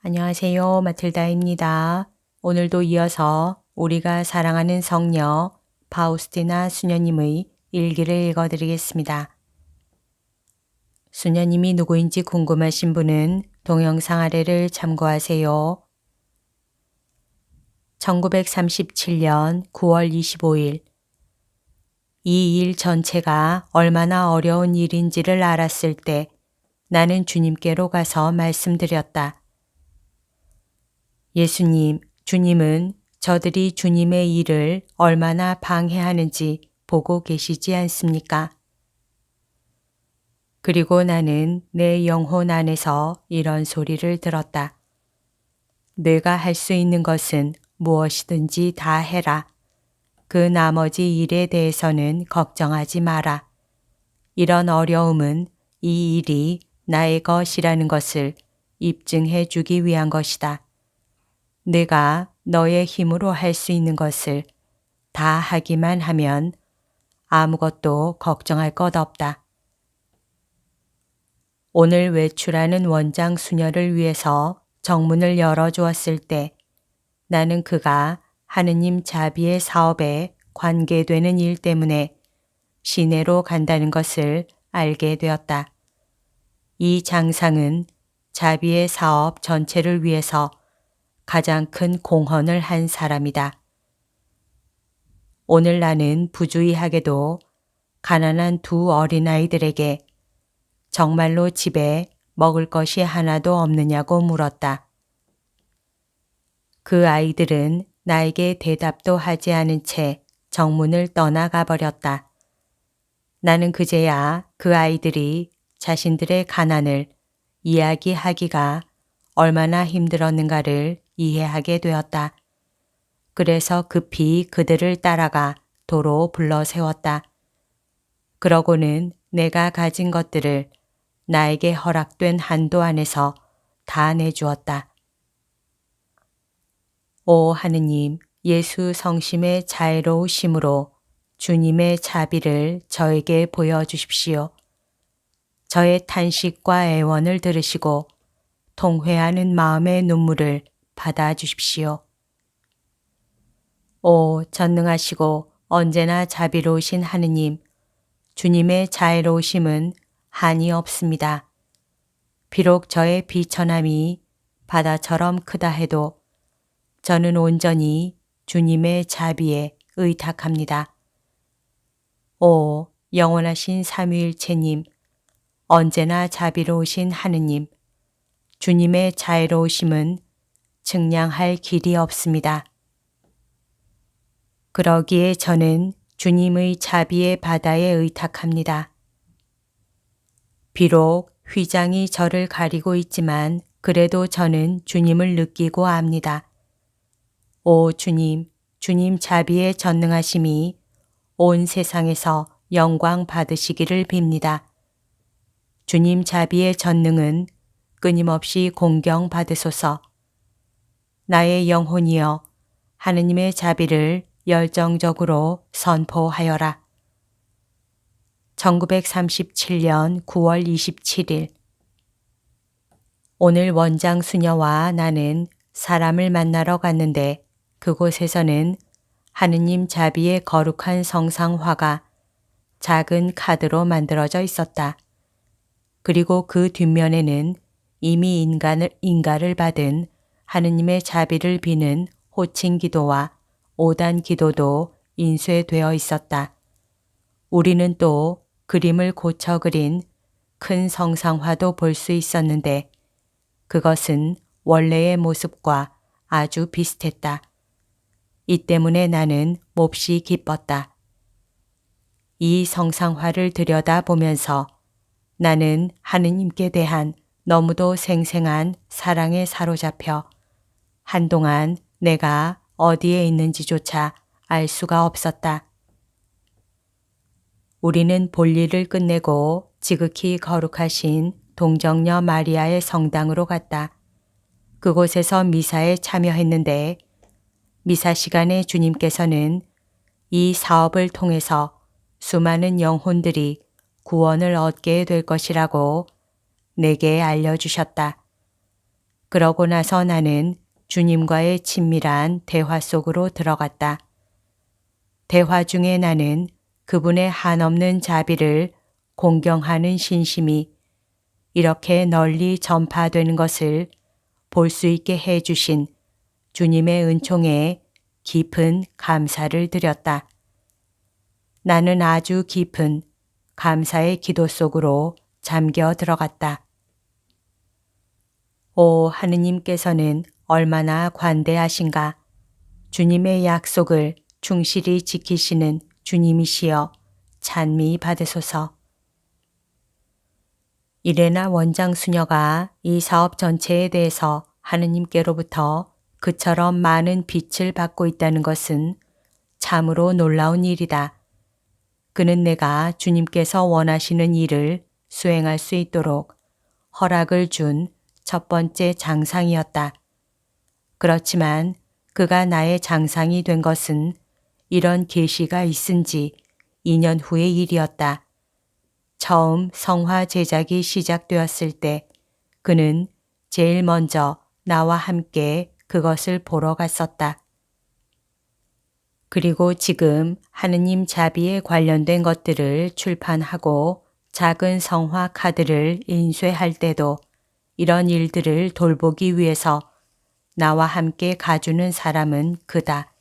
안녕하세요. 마틸다입니다. 오늘도 이어서 우리가 사랑하는 성녀 파우스티나 수녀님의 일기를 읽어드리겠습니다. 수녀님이 누구인지 궁금하신 분은 동영상 아래를 참고하세요. 1937년 9월 25일 이 일 전체가 얼마나 어려운 일인지를 알았을 때 나는 주님께로 가서 말씀드렸다. 예수님, 주님은 저들이 주님의 일을 얼마나 방해하는지 보고 계시지 않습니까? 그리고 나는 내 영혼 안에서 이런 소리를 들었다. 내가 할 수 있는 것은 무엇이든지 다 해라. 그 나머지 일에 대해서는 걱정하지 마라. 이런 어려움은 이 일이 나의 것이라는 것을 입증해 주기 위한 것이다. 내가 너의 힘으로 할 수 있는 것을 다 하기만 하면 아무것도 걱정할 것 없다. 오늘 외출하는 원장 수녀를 위해서 정문을 열어주었을 때 나는 그가 하느님 자비의 사업에 관계되는 일 때문에 시내로 간다는 것을 알게 되었다. 이 장상은 자비의 사업 전체를 위해서 가장 큰 공헌을 한 사람이다. 오늘 나는 부주의하게도 가난한 두 어린아이들에게 정말로 집에 먹을 것이 하나도 없느냐고 물었다. 그 아이들은 나에게 대답도 하지 않은 채 정문을 떠나가 버렸다. 나는 그제야 그 아이들이 자신들의 가난을 이야기하기가 얼마나 힘들었는가를 이해하게 되었다. 그래서 급히 그들을 따라가 도로 불러 세웠다. 그러고는 내가 가진 것들을 나에게 허락된 한도 안에서 다 내주었다. 오 하느님, 예수 성심의 자애로우심으로 주님의 자비를 저에게 보여주십시오. 저의 탄식과 애원을 들으시고 통회하는 마음의 눈물을 받아주십시오. 오 전능하시고 언제나 자비로우신 하느님, 주님의 자애로우심은 한이 없습니다. 비록 저의 비천함이 바다처럼 크다 해도 저는 온전히 주님의 자비에 의탁합니다. 오 영원하신 삼위일체님, 언제나 자비로우신 하느님, 주님의 자애로우심은 측량할 길이 없습니다. 그러기에 저는 주님의 자비의 바다에 의탁합니다. 비록 휘장이 저를 가리고 있지만 그래도 저는 주님을 느끼고 압니다. 오 주님, 주님 자비의 전능하심이 온 세상에서 영광 받으시기를 빕니다. 주님 자비의 전능은 끊임없이 공경받으소서. 나의 영혼이여, 하느님의 자비를 열정적으로 선포하여라. 1937년 9월 27일 오늘 원장 수녀와 나는 사람을 만나러 갔는데 그곳에서는 하느님 자비의 거룩한 성상화가 작은 카드로 만들어져 있었다. 그리고 그 뒷면에는 이미 인가를 받은 하느님의 자비를 비는 호칭 기도와 5단 기도도 인쇄되어 있었다. 우리는 또 그림을 고쳐 그린 큰 성상화도 볼 수 있었는데 그것은 원래의 모습과 아주 비슷했다. 이 때문에 나는 몹시 기뻤다. 이 성상화를 들여다보면서 나는 하느님께 대한 너무도 생생한 사랑에 사로잡혀 한동안 내가 어디에 있는지조차 알 수가 없었다. 우리는 볼일을 끝내고 지극히 거룩하신 동정녀 마리아의 성당으로 갔다. 그곳에서 미사에 참여했는데 미사 시간에 주님께서는 이 사업을 통해서 수많은 영혼들이 구원을 얻게 될 것이라고 내게 알려주셨다. 그러고 나서 나는 주님과의 친밀한 대화 속으로 들어갔다. 대화 중에 나는 그분의 한없는 자비를 공경하는 신심이 이렇게 널리 전파되는 것을 볼 수 있게 해주신 주님의 은총에 깊은 감사를 드렸다. 나는 아주 깊은 감사의 기도 속으로 잠겨 들어갔다. 오, 하느님께서는 얼마나 관대하신가. 주님의 약속을 충실히 지키시는 주님이시여 찬미 받으소서. 이레나 원장 수녀가 이 사업 전체에 대해서 하느님께로부터 그처럼 많은 빛을 받고 있다는 것은 참으로 놀라운 일이다. 그는 내가 주님께서 원하시는 일을 수행할 수 있도록 허락을 준 첫 번째 장상이었다. 그렇지만 그가 나의 장상이 된 것은 이런 계시가 있은 지 2년 후의 일이었다. 처음 성화 제작이 시작되었을 때 그는 제일 먼저 나와 함께 그것을 보러 갔었다. 그리고 지금 하느님 자비에 관련된 것들을 출판하고 작은 성화 카드를 인쇄할 때도 이런 일들을 돌보기 위해서 나와 함께 가주는 사람은 그다.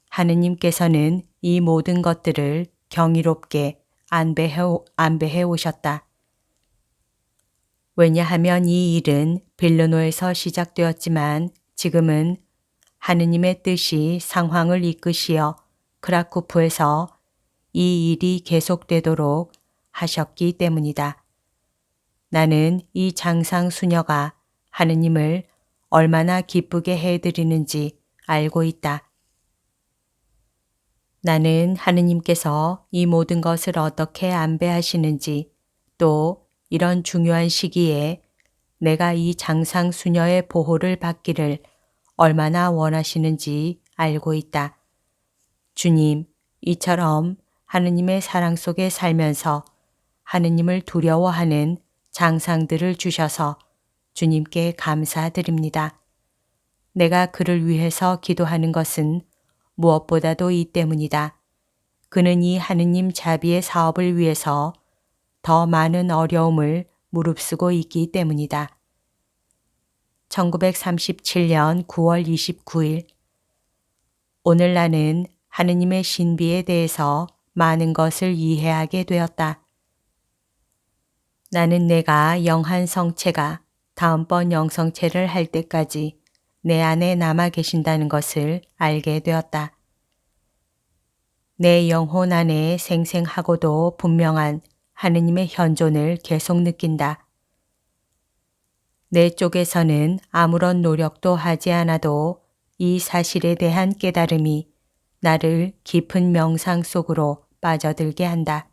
하느님께서는 이 모든 것들을 경이롭게 안배해 오셨다. 왜냐하면 이 일은 빌르노에서 시작되었지만 지금은 하느님의 뜻이 상황을 이끄시어 크라쿠프에서 이 일이 계속되도록 하셨기 때문이다. 나는 이 장상 수녀가 하느님을 얼마나 기쁘게 해드리는지 알고 있다. 나는 하느님께서 이 모든 것을 어떻게 안배하시는지 또 이런 중요한 시기에 내가 이 장상 수녀의 보호를 받기를 얼마나 원하시는지 알고 있다. 주님, 이처럼 하느님의 사랑 속에 살면서 하느님을 두려워하는 장상들을 주셔서 주님께 감사드립니다. 내가 그를 위해서 기도하는 것은 무엇보다도 이 때문이다. 그는 이 하느님 자비의 사업을 위해서 더 많은 어려움을 무릅쓰고 있기 때문이다. 1937년 9월 29일 오늘 나는 하느님의 신비에 대해서 많은 것을 이해하게 되었다. 나는 내가 영한 성체가 다음번 영성체를 할 때까지 내 안에 남아 계신다는 것을 알게 되었다. 내 영혼 안에 생생하고도 분명한 하느님의 현존을 계속 느낀다. 내 쪽에서는 아무런 노력도 하지 않아도 이 사실에 대한 깨달음이 나를 깊은 명상 속으로 빠져들게 한다.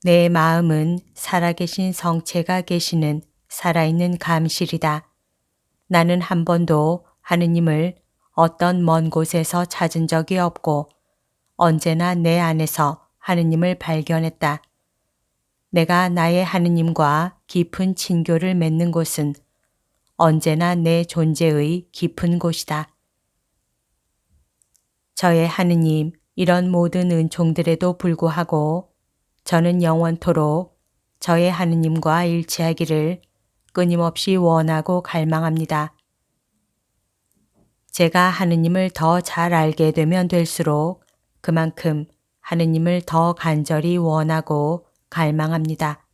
내 마음은 살아계신 성체가 계시는 살아있는 감실이다. 나는 한 번도 하느님을 어떤 먼 곳에서 찾은 적이 없고 언제나 내 안에서 하느님을 발견했다. 내가 나의 하느님과 깊은 친교를 맺는 곳은 언제나 내 존재의 깊은 곳이다. 저의 하느님, 이런 모든 은총들에도 불구하고 저는 영원토록 저의 하느님과 일치하기를 끊임없이 원하고 갈망합니다. 제가 하느님을 더 잘 알게 되면 될수록 그만큼 하느님을 더 간절히 원하고 갈망합니다.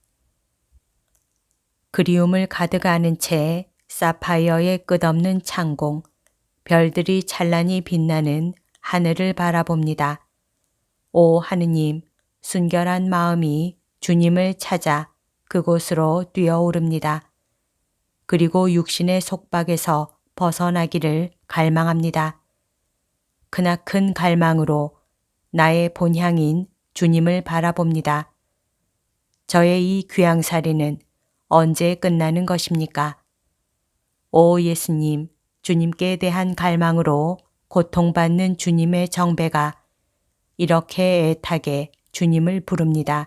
그리움을 가득 안은 채 사파이어의 끝없는 창공, 별들이 찬란히 빛나는 하늘을 바라봅니다. 오 하느님, 순결한 마음이 주님을 찾아 그곳으로 뛰어오릅니다. 그리고 육신의 속박에서 벗어나기를 갈망합니다. 크나큰 갈망으로 나의 본향인 주님을 바라봅니다. 저의 이 귀향살이는 언제 끝나는 것입니까? 오 예수님, 주님께 대한 갈망으로 고통받는 주님의 정배가 이렇게 애타게 주님을 부릅니다.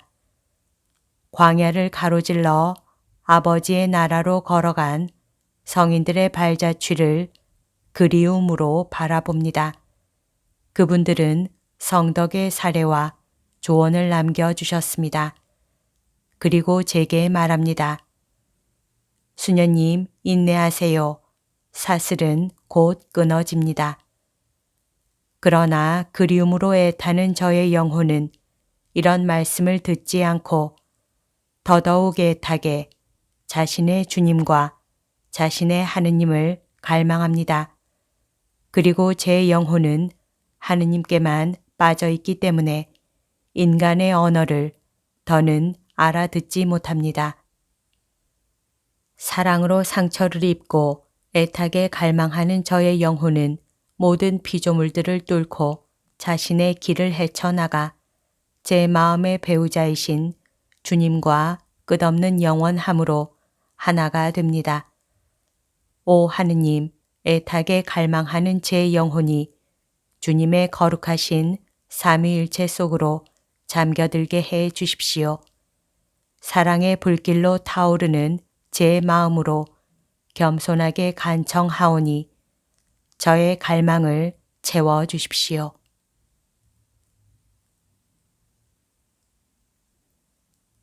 광야를 가로질러 아버지의 나라로 걸어간 성인들의 발자취를 그리움으로 바라봅니다. 그분들은 성덕의 사례와 조언을 남겨주셨습니다. 그리고 제게 말합니다. 수녀님, 인내하세요. 사슬은 곧 끊어집니다. 그러나 그리움으로 애타는 저의 영혼은 이런 말씀을 듣지 않고 더더욱 애타게 자신의 주님과 자신의 하느님을 갈망합니다. 그리고 제 영혼은 하느님께만 빠져 있기 때문에 인간의 언어를 더는 알아듣지 못합니다. 사랑으로 상처를 입고 애타게 갈망하는 저의 영혼은 모든 피조물들을 뚫고 자신의 길을 헤쳐나가 제 마음의 배우자이신 주님과 끝없는 영원함으로 하나가 됩니다. 오 하느님, 애타게 갈망하는 제 영혼이 주님의 거룩하신 삼위일체 속으로 잠겨들게 해 주십시오. 사랑의 불길로 타오르는 제 마음으로 겸손하게 간청하오니 저의 갈망을 채워 주십시오.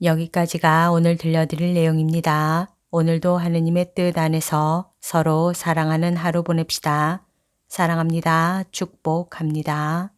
여기까지가 오늘 들려드릴 내용입니다. 오늘도 하느님의 뜻 안에서 서로 사랑하는 하루 보냅시다. 사랑합니다. 축복합니다.